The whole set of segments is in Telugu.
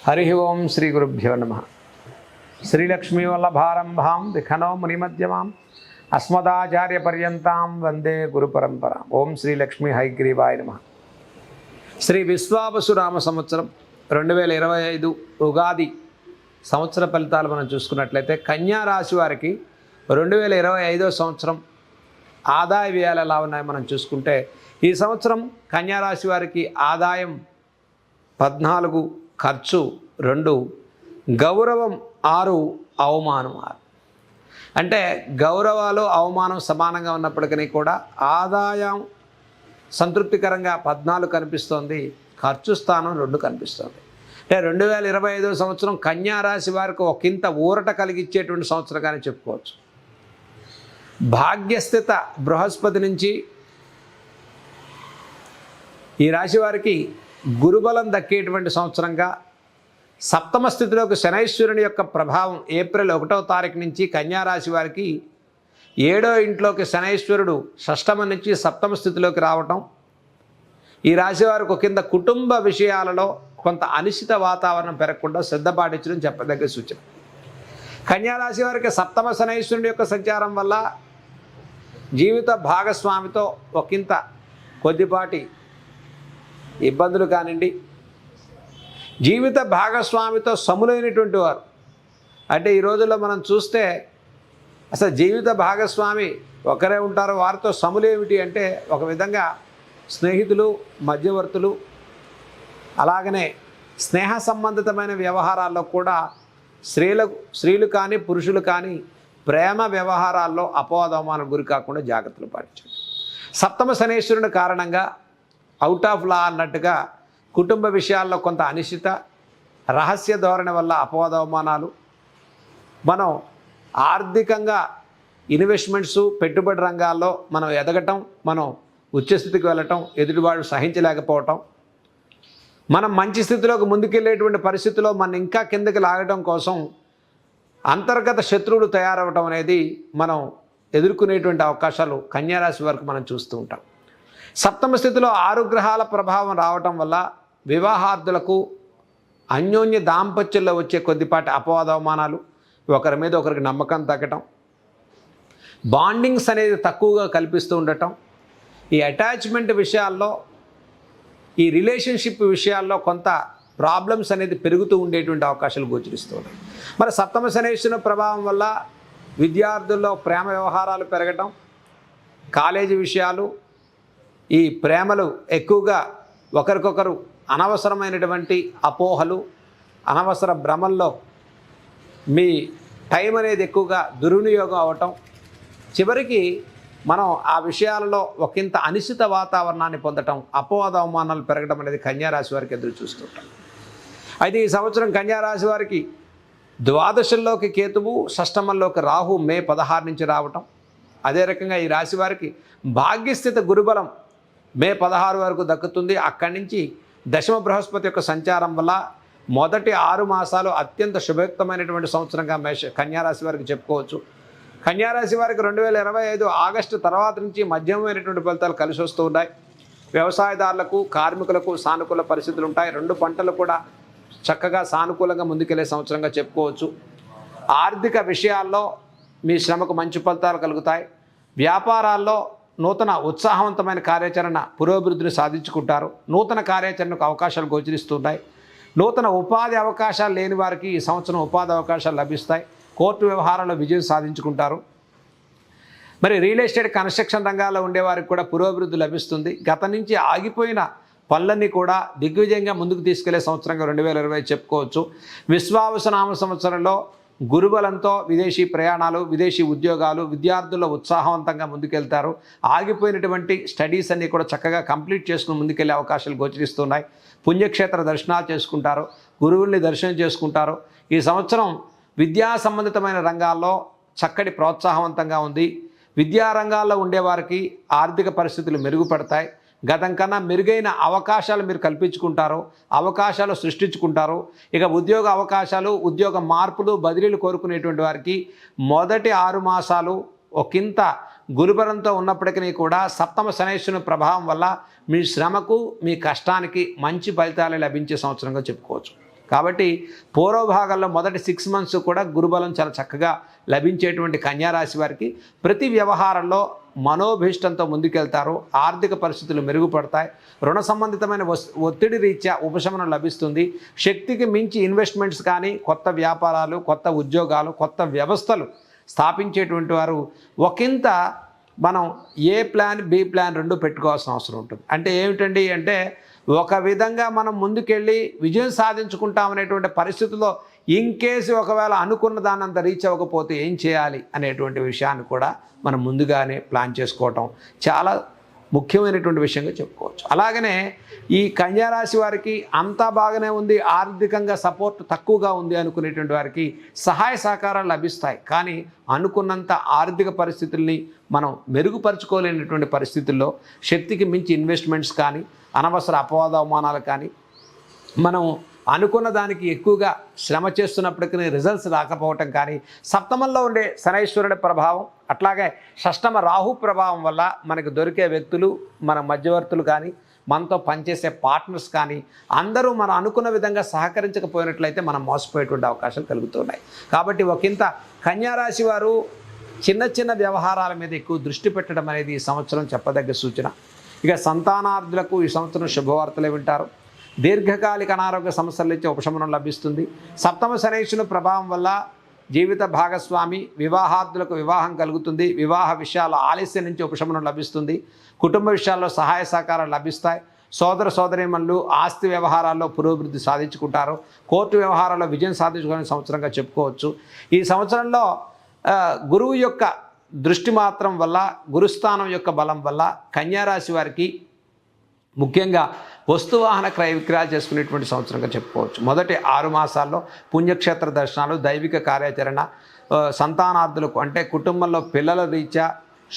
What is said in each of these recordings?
హరి ఓం శ్రీ గురుభ్యో నమ. శ్రీలక్ష్మీవల్లభారంభాం విఖనో మునిమధ్యమాం అస్మదాచార్యపర్యంతాం వందే గురు పరంపర. ఓం శ్రీలక్ష్మీ హైగ్రీవాయ నమ. శ్రీ విశ్వావసునామ సంవత్సరం 2025 ఉగాది సంవత్సర ఫలితాలు మనం చూసుకున్నట్లయితే కన్యా రాశి వారికి 2025 సంవత్సరం ఆదాయ వ్యయాలు ఎలా ఉన్నాయో మనం చూసుకుంటే, ఈ సంవత్సరం కన్యా రాశి వారికి ఆదాయం 14, ఖర్చు 2, గౌరవం 6, అవమానం 6. అంటే గౌరవాలు అవమానం సమానంగా ఉన్నప్పటికీ కూడా ఆదాయం సంతృప్తికరంగా 14 కనిపిస్తోంది, ఖర్చు స్థానం 2 కనిపిస్తుంది. అంటే 2025 సంవత్సరం కన్యా రాశి వారికి ఒకంత ఊరట కలిగించేటువంటి సంవత్సరంగానే చెప్పుకోవచ్చు. భాగ్యస్థిత బృహస్పతి నుంచి ఈ రాశి వారికి గురుబలం దక్కేటువంటి సంవత్సరంగా, సప్తమ స్థితిలోకి శనైశ్వరుని యొక్క ప్రభావం ఏప్రిల్ 1వ తారీఖు నుంచి కన్యా రాశి వారికి 7వ ఇంట్లోకి శనైశ్వరుడు షష్టమ నుంచి సప్తమ స్థితిలోకి రావటం, ఈ రాశి వారికి కింద కుటుంబ విషయాలలో కొంత అనిశ్చిత వాతావరణం పెరగకుండా శ్రద్ధ పాటించడం చెప్పదగ్గ సూచన. కన్యా రాశి వారికి సప్తమ శనైశ్వరుని యొక్క సంచారం వల్ల జీవిత భాగస్వామితో ఒకంత కొద్దిపాటి ఇబ్బందులు కానివ్వండి, జీవిత భాగస్వామితో సములైనటువంటి వారు, అంటే ఈ రోజుల్లో మనం చూస్తే అసలు జీవిత భాగస్వామి ఒకరే ఉంటారు, వారితో సములేమిటి అంటే ఒక విధంగా స్నేహితులు, మధ్యవర్తులు, అలాగనే స్నేహ సంబంధితమైన వ్యవహారాల్లో కూడా స్త్రీలు కానీ పురుషులు కానీ ప్రేమ వ్యవహారాల్లో అపవాదవమానం గురి కాకుండా జాగ్రత్తలు పాటించండి. సప్తమ శనేశ్వరుని కారణంగా అవుట్ ఆఫ్ లా అన్నట్టుగా కుటుంబ విషయాల్లో కొంత అనిశ్చిత, రహస్య ధోరణి వల్ల అపవాదవమానాలు, మనం ఆర్థికంగా ఇన్వెస్ట్మెంట్స్ పెట్టుబడి రంగాల్లో మనం ఎదగటం, మనం ఉచ్చస్థితికి వెళ్ళటం, ఎదుటివాడు సహించలేకపోవటం, మనం మంచి స్థితిలోకి ముందుకెళ్ళేటువంటి పరిస్థితిలో మనం ఇంకా కిందకి లాగడం కోసం అంతర్గత శత్రువులు తయారవటం అనేది మనం ఎదుర్కొనేటువంటి అవకాశాలు కన్యా రాశి వరకు మనం చూస్తూ ఉంటాం. సప్తమ స్థితిలో 6 గ్రహాల ప్రభావం రావటం వల్ల వివాహార్థులకు అన్యోన్య దాంపత్యంలో వచ్చే కొద్దిపాటి అపవాదవమానాలు, ఒకరి మీద ఒకరికి నమ్మకం తగ్గటం, బాండింగ్స్ అనేది తక్కువగా కల్పిస్తూ ఉండటం, ఈ అటాచ్మెంట్ విషయాల్లో, ఈ రిలేషన్షిప్ విషయాల్లో కొంత ప్రాబ్లమ్స్ అనేది పెరుగుతూ ఉండేటువంటి అవకాశాలు గోచరిస్తూ ఉన్నాయి. మరి సప్తమ శనేశ్వరుని ప్రభావం వల్ల విద్యార్థుల్లో ప్రేమ వ్యవహారాలు పెరగటం, కాలేజీ విషయాలు, ఈ ప్రేమలు ఎక్కువగా ఒకరికొకరు అనవసరమైనటువంటి అపోహలు, అనవసర భ్రమల్లో మీ టైం అనేది ఎక్కువగా దుర్వినియోగం అవటం, చివరికి మనం ఆ విషయాలలో ఒకంత అనిశ్చిత వాతావరణాన్ని పొందటం, అపవాద అవమానాలు పెరగడం అనేది కన్యా రాశి వారికి ఎదురు చూస్తుంటాం. అయితే ఈ సంవత్సరం కన్యా రాశి వారికి ద్వాదశంలోకి కేతువు, షష్టమంలోకి రాహు మే 16 నుంచి రావటం, అదే రకంగా ఈ రాశి వారికి భాగ్యస్థిత గురుబలం మే 16 వరకు దక్కుతుంది. అక్కడి నుంచి దశమ బృహస్పతి యొక్క సంచారం వల్ల మొదటి 6 మాసాలు అత్యంత శుభయుక్తమైనటువంటి సంవత్సరంగా కన్యా రాశి వారికి చెప్పుకోవచ్చు. కన్యా రాశి వారికి 2025 ఆగస్టు తర్వాత నుంచి మధ్యమైనటువంటి ఫలితాలు కలిసి వస్తూ ఉన్నాయి. వ్యవసాయదారులకు, కార్మికులకు సానుకూల పరిస్థితులు ఉంటాయి. 2 పంటలు కూడా చక్కగా సానుకూలంగా ముందుకెళ్లే సంవత్సరంగా చెప్పుకోవచ్చు. ఆర్థిక విషయాల్లో మీ శ్రమకు మంచి ఫలితాలు కలుగుతాయి. వ్యాపారాల్లో నూతన ఉత్సాహవంతమైన కార్యాచరణ పురోభివృద్ధిని సాధించుకుంటారు. నూతన కార్యాచరణకు అవకాశాలు గోచరిస్తున్నాయి. నూతన ఉపాధి అవకాశాలు లేని వారికి ఈ సంవత్సరం ఉపాధి అవకాశాలు లభిస్తాయి. కోర్టు వ్యవహారాల్లో విజయం సాధించుకుంటారు. మరి రియల్ ఎస్టేట్, కన్స్ట్రక్షన్ రంగాల్లో ఉండేవారికి కూడా పురోభివృద్ధి లభిస్తుంది. గత నుంచి ఆగిపోయిన పనులన్నీ కూడా దిగ్విజయంగా ముందుకు తీసుకెళ్లే సంవత్సరంగా 2020 చెప్పుకోవచ్చు. విశ్వావసునామ సంవత్సరంలో గురుబలంతో విదేశీ ప్రయాణాలు, విదేశీ ఉద్యోగాలు, విద్యార్థుల్లో ఉత్సాహవంతంగా ముందుకెళ్తారు. ఆగిపోయినటువంటి స్టడీస్ అన్నీ కూడా చక్కగా కంప్లీట్ చేసుకుని ముందుకెళ్లే అవకాశాలు గోచరిస్తున్నాయి. పుణ్యక్షేత్ర దర్శనాలు చేసుకుంటారు, గురువుల్ని దర్శనం చేసుకుంటారు. ఈ సంవత్సరం విద్యా సంబంధితమైన రంగాల్లో చక్కటి ప్రోత్సాహవంతంగా ఉంది. విద్యారంగాల్లో ఉండేవారికి ఆర్థిక పరిస్థితులు మెరుగుపడతాయి. గతం కన్నా మెరుగైన అవకాశాలు మీరు కల్పించుకుంటారు, అవకాశాలు సృష్టించుకుంటారు. ఇక ఉద్యోగ అవకాశాలు, ఉద్యోగ మార్పులు, బదిలీలు కోరుకునేటువంటి వారికి మొదటి 6 మాసాలు ఒకంత గురుబలంతో ఉన్నప్పటికీ కూడా సప్తమ శనైశ్వరుని ప్రభావం వల్ల మీ శ్రమకు, మీ కష్టానికి మంచి ఫలితాలు లభించే సంవత్సరంగా చెప్పుకోవచ్చు. కాబట్టి పూర్వభాగంలో మొదటి 6 months కూడా గురుబలం చాలా చక్కగా లభించేటువంటి కన్యారాశి వారికి ప్రతి వ్యవహారంలో మనోభీష్టంతో ముందుకెళ్తారు. ఆర్థిక పరిస్థితులు మెరుగుపడతాయి. రుణ సంబంధితమైన ఒత్తిడి రీత్యా ఉపశమనం లభిస్తుంది. శక్తికి మించి ఇన్వెస్ట్మెంట్స్ కానీ, కొత్త వ్యాపారాలు, కొత్త ఉద్యోగాలు, కొత్త వ్యవస్థలు స్థాపించేటువంటి వారు ఒకంత మనం ఏ ప్లాన్ బి ప్లాన్ రెండు పెట్టుకోవాల్సిన అవసరం ఉంటుంది. అంటే ఏమిటండి అంటే ఒక విధంగా మనం ముందుకెళ్ళి విజయం సాధించుకుంటామనేటువంటి పరిస్థితుల్లో ఇన్కేస్ ఒకవేళ అనుకున్న దాన్ని అంత రీచ్ అవ్వకపోతే ఏం చేయాలి అనేటువంటి విషయాన్ని కూడా మనం ముందుగానే ప్లాన్ చేసుకోవటం చాలా ముఖ్యమైనటువంటి విషయంగా చెప్పుకోవచ్చు. అలాగనే ఈ కన్యారాశి వారికి అంతా బాగానే ఉంది, ఆర్థికంగా సపోర్ట్ తక్కువగా ఉంది అనుకునేటువంటి వారికి సహాయ సహకారాలు లభిస్తాయి. కానీ అనుకున్నంత ఆర్థిక పరిస్థితుల్ని మనం మెరుగుపరుచుకోలేనటువంటి పరిస్థితుల్లో శక్తికి మించి ఇన్వెస్ట్మెంట్స్ కానీ, అనవసర అపవాద అవమానాలు కానీ, మనం అనుకున్న దానికి ఎక్కువగా శ్రమ చేస్తున్నప్పటికీ రిజల్ట్స్ రాకపోవటం కానీ, సప్తమంలో ఉండే శనైశ్వరుడి ప్రభావం, అట్లాగే షష్టమ రాహు ప్రభావం వల్ల మనకు దొరికే వ్యక్తులు, మన మధ్యవర్తులు కానీ, మనతో పనిచేసే పార్ట్నర్స్ కానీ అందరూ మనం అనుకున్న విధంగా సహకరించకపోయినట్లయితే మనం మోసపోయేటువంటి అవకాశాలు కలుగుతున్నాయి. కాబట్టి ఒకంత కన్యారాశి వారు చిన్న చిన్న వ్యవహారాల మీద ఎక్కువ దృష్టి పెట్టడం అనేది ఈ సంవత్సరం చెప్పదగ్గ సూచన. ఇక సంతానార్థులకు ఈ సంవత్సరం శుభవార్తలే వింటారు. దీర్ఘకాలిక అనారోగ్య సమస్యల నుంచి ఉపశమనం లభిస్తుంది. సప్తమ శనైశ్వరుని ప్రభావం వల్ల జీవిత భాగస్వామి, వివాహార్థులకు వివాహం కలుగుతుంది. వివాహ విషయాల్లో ఆలస్యం నుంచి ఉపశమనం లభిస్తుంది. కుటుంబ విషయాల్లో సహాయ సహకారాలు లభిస్తాయి. సోదర సోదరీమణులు ఆస్తి వ్యవహారాల్లో పురోభివృద్ధి సాధించుకుంటారు. కోర్టు వ్యవహారాల్లో విజయం సాధించుకునే సంవత్సరంగా చెప్పుకోవచ్చు. ఈ సంవత్సరంలో గురువు యొక్క దృష్టి మాత్రం వల్ల, గురుస్థానం యొక్క బలం వల్ల కన్యారాశి వారికి ముఖ్యంగా వస్తువాహన క్రయ విక్రయాలు చేసుకునేటువంటి సంవత్సరంగా చెప్పుకోవచ్చు. మొదటి 6 మాసాల్లో పుణ్యక్షేత్ర దర్శనాలు, దైవిక కార్యాచరణ, సంతానార్థులకు అంటే కుటుంబంలో పిల్లల రీత్యా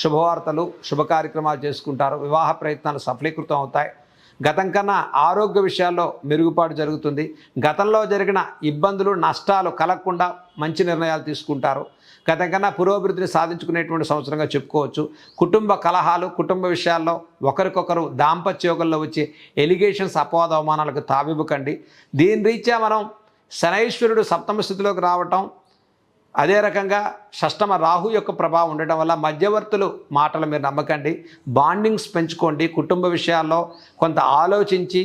శుభవార్తలు, శుభ కార్యక్రమాలు చేసుకుంటారు. వివాహ ప్రయత్నాలు సఫలీకృతం అవుతాయి. గతం కన్నా ఆరోగ్య విషయాల్లో మెరుగుపాటు జరుగుతుంది. గతంలో జరిగిన ఇబ్బందులు, నష్టాలు కలగకుండా మంచి నిర్ణయాలు తీసుకుంటారు. గతం కన్నా పురోభివృద్ధిని సాధించుకునేటువంటి సంవత్సరంగా చెప్పుకోవచ్చు. కుటుంబ కలహాలు, కుటుంబ విషయాల్లో ఒకరికొకరు దాంపత్యోగంలో వచ్చే ఎలిగేషన్స్, అపవాద అవమానాలకు తావివ్వకండి. దీని రీత్యా మనం శనైశ్వరుడు సప్తమ స్థితిలోకి రావటం, అదే రకంగా షష్టమ రాహు యొక్క ప్రభావం ఉండటం వల్ల మధ్యవర్తులు మాటలు మీరు నమ్మకండి. బాండింగ్స్ పెంచుకోండి. కుటుంబ విషయాల్లో కొంత ఆలోచించి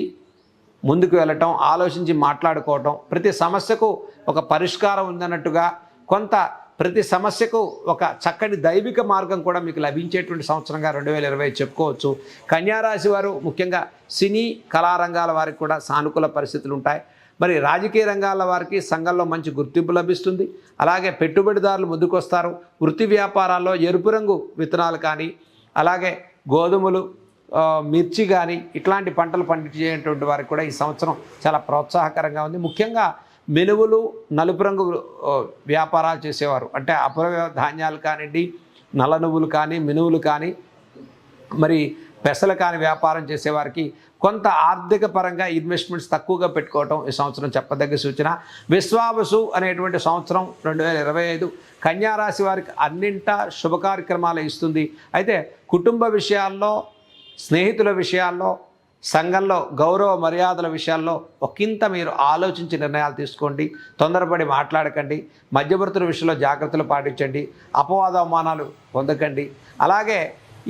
ముందుకు వెళ్ళటం, ఆలోచించి మాట్లాడుకోవటం, ప్రతి సమస్యకు ఒక పరిష్కారం ఉందన్నట్టుగా ప్రతి సమస్యకు ఒక చక్కటి దైవిక మార్గం కూడా మీకు లభించేటువంటి సంవత్సరంగా 2020 చెప్పుకోవచ్చు. కన్యారాశి వారు ముఖ్యంగా సినీ కళారంగాల వారికి కూడా సానుకూల పరిస్థితులు ఉంటాయి. మరి రాజకీయ రంగాల వారికి సంఘంలో మంచి గుర్తింపు లభిస్తుంది. అలాగే పెట్టుబడిదారులు ముందుకొస్తారు. వృత్తి వ్యాపారాల్లో ఎరుపు రంగు విత్తనాలు కానీ, అలాగే గోధుమలు, మిర్చి కానీ ఇట్లాంటి పంటలు పండించేటువంటి వారికి కూడా ఈ సంవత్సరం చాలా ప్రోత్సాహకరంగా ఉంది. ముఖ్యంగా మినువులు, నలుపు రంగు వ్యాపారాలు చేసేవారు అంటే అపర ధాన్యాలు కానివ్వండి, నల్ల నువ్వులు కానీ, మినువులు కానీ, మరి పెసలు కానీ వ్యాపారం చేసేవారికి కొంత ఆర్థిక పరంగా ఇన్వెస్ట్మెంట్స్ తక్కువగా పెట్టుకోవటం ఈ సంవత్సరం చెప్పదగ్గ సూచన. విశ్వావసు అనేటువంటి సంవత్సరం 2025 కన్యారాశి వారికి అన్నింటా శుభ కార్యక్రమాలు ఇస్తుంది. అయితే కుటుంబ విషయాల్లో, స్నేహితుల విషయాల్లో, సంఘంలో గౌరవ మర్యాదల విషయాల్లో ఒకంత మీరు ఆలోచించి నిర్ణయాలు తీసుకోండి. తొందరపడి మాట్లాడకండి. మధ్యవర్తుల విషయంలో జాగ్రత్తలు పాటించండి. అపవాద అవమానాలు పొందకండి. అలాగే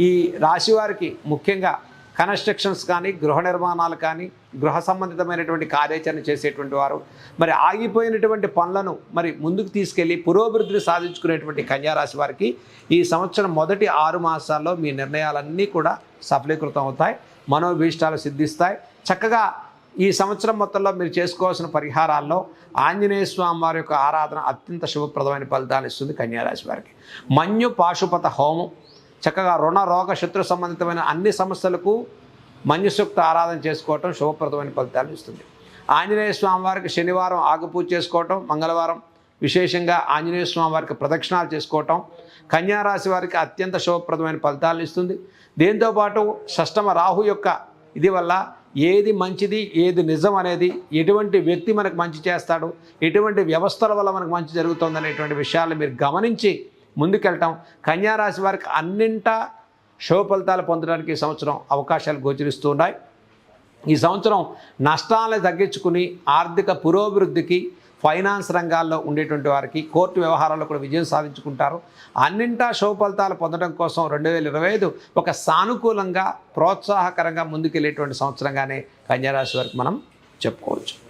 ఈ రాశివారికి ముఖ్యంగా కన్స్ట్రక్షన్స్ కానీ, గృహ నిర్మాణాలు కానీ, గృహ సంబంధితమైనటువంటి కార్యాచరణ చేసేటువంటి వారు మరి ఆగిపోయినటువంటి పనులను మరి ముందుకు తీసుకెళ్ళి పురోభివృద్ధిని సాధించుకునేటువంటి కన్యారాశి వారికి ఈ సంవత్సరం మొదటి 6 మాసాల్లో మీ నిర్ణయాలన్నీ కూడా సఫలీకృతం అవుతాయి. మనోభీష్టాలు సిద్ధిస్తాయి. చక్కగా ఈ సంవత్సరం మొత్తంలో మీరు చేసుకోవాల్సిన పరిహారాల్లో ఆంజనేయ స్వామి వారి యొక్క ఆరాధన అత్యంత శుభప్రదమైన ఫలితాలు ఇస్తుంది కన్యారాశి వారికి. మన్యు పాశుపత హోమం, చక్కగా రుణ రోగ శత్రు సంబంధితమైన అన్ని సమస్యలకు మన్యుసూక్త ఆరాధన చేసుకోవటం శుభప్రదమైన ఫలితాలు ఇస్తుంది. ఆంజనేయ స్వామి వారికి శనివారం ఆకుపూజ చేసుకోవటం, మంగళవారం విశేషంగా ఆంజనేయ స్వామి వారికి ప్రదక్షిణాలు చేసుకోవటం కన్యారాశి వారికి అత్యంత శుభప్రదమైన ఫలితాలు ఇస్తుంది. దీంతోపాటు షష్టమ రాహు యొక్క ఇది వల్ల ఏది మంచిది, ఏది నిజం అనేది, ఎటువంటి వ్యక్తి మనకు మంచి చేస్తాడు, ఎటువంటి వ్యవస్థల వల్ల మనకు మంచి జరుగుతుంది అనేటువంటి విషయాలు మీరు గమనించి ముందుకెళ్ళటం కన్యారాశి వారికి అన్నింటా శుభ ఫలితాలు పొందడానికి ఈ సంవత్సరం అవకాశాలు గోచరిస్తూ ఉన్నాయి. ఈ సంవత్సరం నష్టాలను తగ్గించుకుని ఆర్థిక పురోభివృద్ధికి, ఫైనాన్స్ రంగాల్లో ఉండేటువంటి వారికి, కోర్టు వ్యవహారాల్లో కూడా విజయం సాధించుకుంటారు. అన్నింటా శుభ ఫలితాలు పొందడం కోసం 2025 ఒక సానుకూలంగా, ప్రోత్సాహకరంగా ముందుకెళ్ళేటువంటి సంవత్సరంగానే కన్యా రాశి వారికి మనం చెప్పుకోవచ్చు.